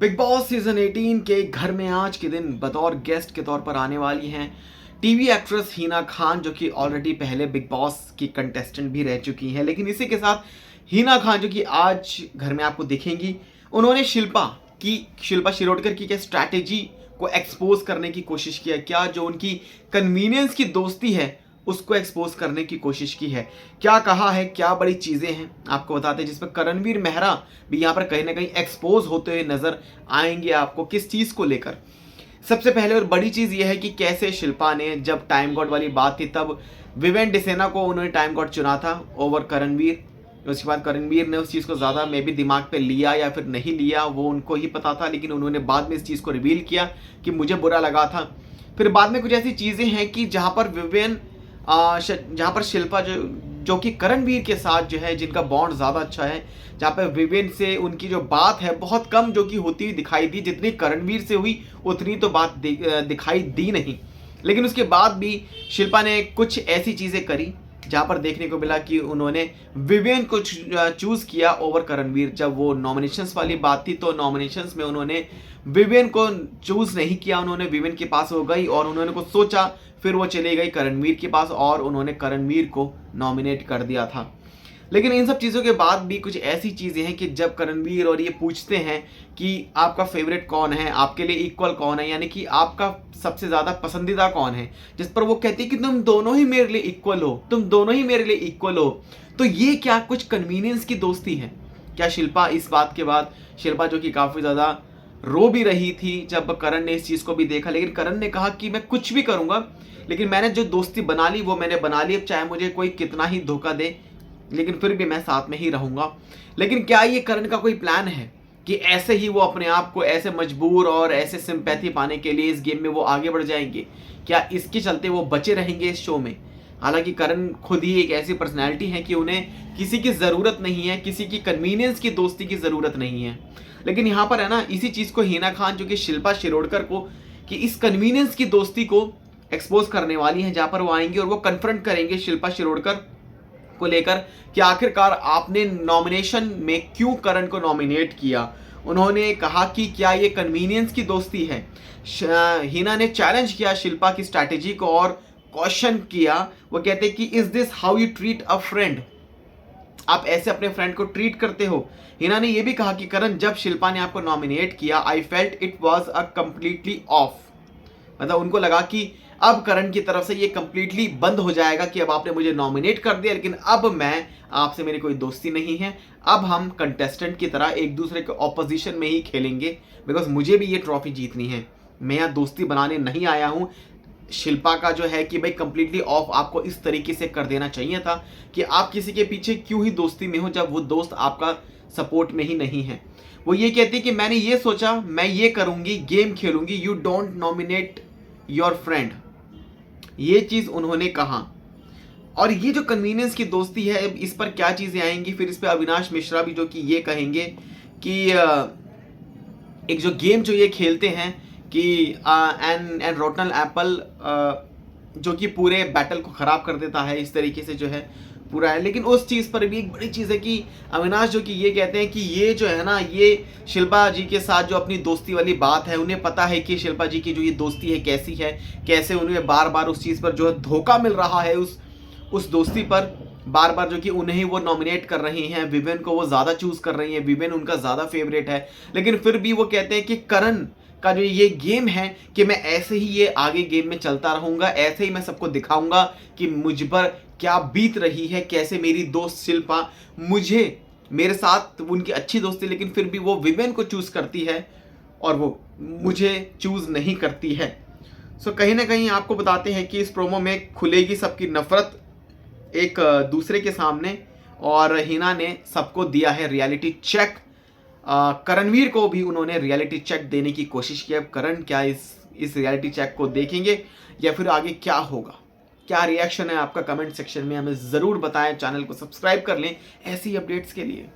Big boss season 18 के घर में आज के दिन बतौर गेस्ट के तौर पर आने वाली हैं टीवी एक्ट्रेस हिना खान, जो कि ऑलरेडी पहले बिग बॉस की कंटेस्टेंट भी रह चुकी हैं। लेकिन इसी के साथ हिना खान जो कि आज घर में आपको दिखेंगी, उन्होंने शिल्पा शिरोडकर की क्या स्ट्रैटेजी को एक्सपोज करने की कोशिश किया, क्या जो उनकी कन्वीनियंस की दोस्ती है उसको एक्सपोज करने की कोशिश की है, क्या कहा है, क्या बड़ी चीज़ें हैं आपको बताते हैं, जिसमें करणवीर मेहरा भी यहाँ पर कहीं ना कहीं एक्सपोज होते हुए नजर आएंगे आपको किस चीज़ को लेकर। सबसे पहले और बड़ी चीज़ यह है कि कैसे शिल्पा ने, जब टाइम गॉड वाली बात थी तब विवेन डिसेना को उन्होंने टाइम गॉड चुना था ओवर करणवीर। उसके बाद करणवीर ने उस चीज़ को ज़्यादा मे भी दिमाग पे लिया या फिर नहीं लिया वो उनको ही पता था, लेकिन उन्होंने बाद में इस चीज़ को रिवील किया कि मुझे बुरा लगा था। फिर बाद में कुछ ऐसी चीज़ें हैं कि जहाँ पर शिल्पा जो कि करणवीर के साथ जो है, जिनका बॉन्ड ज़्यादा अच्छा है, जहाँ पर विवेन से उनकी जो बात है बहुत कम जो कि होती हुई दिखाई दी, जितनी करणवीर से हुई उतनी तो बात दिखाई दी नहीं। लेकिन उसके बाद भी शिल्पा ने कुछ ऐसी चीज़ें करी जहाँ पर देखने को मिला कि उन्होंने विवेन को चूज़ किया ओवर करणवीर। जब वो नॉमिनेशंस वाली बात थी तो नॉमिनेशंस में उन्होंने विवेन को चूज़ नहीं किया, उन्होंने विवेन के पास हो गई और उन्होंने कुछ सोचा, फिर वो चली गई करणवीर के पास और उन्होंने करणवीर को नॉमिनेट कर दिया था। लेकिन इन सब चीज़ों के बाद भी कुछ ऐसी चीज़ें हैं कि जब करणवीर और ये पूछते हैं कि आपका फेवरेट कौन है, आपके लिए इक्वल कौन है, यानी कि आपका सबसे ज़्यादा पसंदीदा कौन है, जिस पर वो कहती है कि तुम दोनों ही मेरे लिए इक्वल हो, तुम दोनों ही मेरे लिए इक्वल हो। तो ये क्या कुछ कन्वीनियंस की दोस्ती है क्या? शिल्पा इस बात के बाद, शिल्पा जो कि काफ़ी ज़्यादा रो भी रही थी जब करण ने इस चीज़ को भी देखा, लेकिन करण ने कहा कि मैं कुछ भी करूँगा, लेकिन मैंने जो दोस्ती बना ली वो मैंने बना ली, अब चाहे मुझे कोई कितना ही धोखा दे लेकिन फिर भी मैं साथ में ही रहूंगा। लेकिन क्या ये करण का कोई प्लान है कि ऐसे ही वो अपने आप को ऐसे मजबूर और ऐसे सिंपैथी पाने के लिए इस गेम में वो आगे बढ़ जाएंगे? क्या इसके चलते वो बचे रहेंगे इस शो में? हालांकि करण खुद ही एक ऐसी पर्सनैलिटी है कि उन्हें किसी की ज़रूरत नहीं है, किसी की कन्वीनियंस की दोस्ती की ज़रूरत नहीं है। लेकिन यहाँ पर है ना, इसी चीज़ को हिना खान जो कि शिल्पा शिरोडकर को कि इस कन्वीनियंस की दोस्ती को एक्सपोज करने वाली हैं, जहाँ पर वो आएंगे और वो कन्फ्रंट करेंगे शिल्पा शिरोडकर को लेकर कि आखिरकार आपने नॉमिनेशन में क्यों करण को नॉमिनेट किया। उन्होंने कहा कि क्या ये कन्वीनियंस की दोस्ती है। हिना ने चैलेंज किया शिल्पा की स्ट्रैटेजी को और क्वेश्चन किया। वो कहते कि is this how you treat a friend, आप ऐसे अपने फ्रेंड को ट्रीट करते हो? हिना ने यह भी कहा कि करण, जब शिल्पा ने आपको नॉमिनेट किया I felt it was a completely off, मतलब उनको लगा कि अब करण की तरफ से ये कंप्लीटली बंद हो जाएगा कि अब आपने मुझे नॉमिनेट कर दिया, लेकिन अब मैं आपसे मेरी कोई दोस्ती नहीं है, अब हम कंटेस्टेंट की तरह एक दूसरे के ऑपोजिशन में ही खेलेंगे, बिकॉज मुझे भी ये ट्रॉफी जीतनी है, मैं यहाँ दोस्ती बनाने नहीं आया हूँ। शिल्पा का जो है कि भाई कंप्लीटली ऑफ आपको इस तरीके से कर देना चाहिए था कि आप किसी के पीछे क्यों ही दोस्ती में हो जब वो दोस्त आपका सपोर्ट में ही नहीं है। वो ये कहती है कि मैंने ये सोचा, मैं ये करूँगी, गेम खेलूँगी, you don't nominate your friend, ये चीज़ उन्होंने कहा। और ये जो कन्वीनियंस की दोस्ती है, इस पर क्या चीज़ें आएंगी, फिर इस पर अविनाश मिश्रा भी जो कि ये कहेंगे कि एक जो गेम जो ये खेलते हैं कि एन रोटनल एप्पल जो कि पूरे बैटल को ख़राब कर देता है, इस तरीके से जो है पूरा है। लेकिन उस चीज़ पर भी एक बड़ी चीज़ है कि अविनाश जो कि ये कहते हैं कि ये जो है ना, ये शिल्पा जी के साथ जो अपनी दोस्ती वाली बात है, उन्हें पता है कि शिल्पा जी की जो ये दोस्ती है कैसी है, कैसे उन्हें बार बार उस चीज़ पर जो है धोखा मिल रहा है, उस दोस्ती पर बार बार जो कि उन्हें वो नॉमिनेट कर रही हैं, विवेन को वो ज़्यादा चूज़ कर रही हैं, विवेन उनका ज़्यादा फेवरेट है। लेकिन फिर भी वो कहते हैं कि करण का जो ये गेम है कि मैं ऐसे ही ये आगे गेम में चलता रहूँगा, ऐसे ही मैं सबको दिखाऊंगा कि मुझ पर क्या बीत रही है, कैसे मेरी दोस्त शिल्पा मेरे साथ उनकी अच्छी दोस्ती, लेकिन फिर भी वो विवेन को चूज़ करती है और वो मुझे चूज़ नहीं करती है। सो कहीं ना कहीं आपको बताते हैं कि इस प्रोमो में खुलेगी सबकी नफरत एक दूसरे के सामने, और हिना ने सबको दिया है रियलिटी चेक। करणवीर को भी उन्होंने रियलिटी चेक देने की कोशिश की। अब करण क्या इस रियलिटी चेक को देखेंगे या फिर आगे क्या होगा? क्या रिएक्शन है आपका? कमेंट सेक्शन में हमें ज़रूर बताएं। चैनल को सब्सक्राइब कर लें ऐसी अपडेट्स के लिए।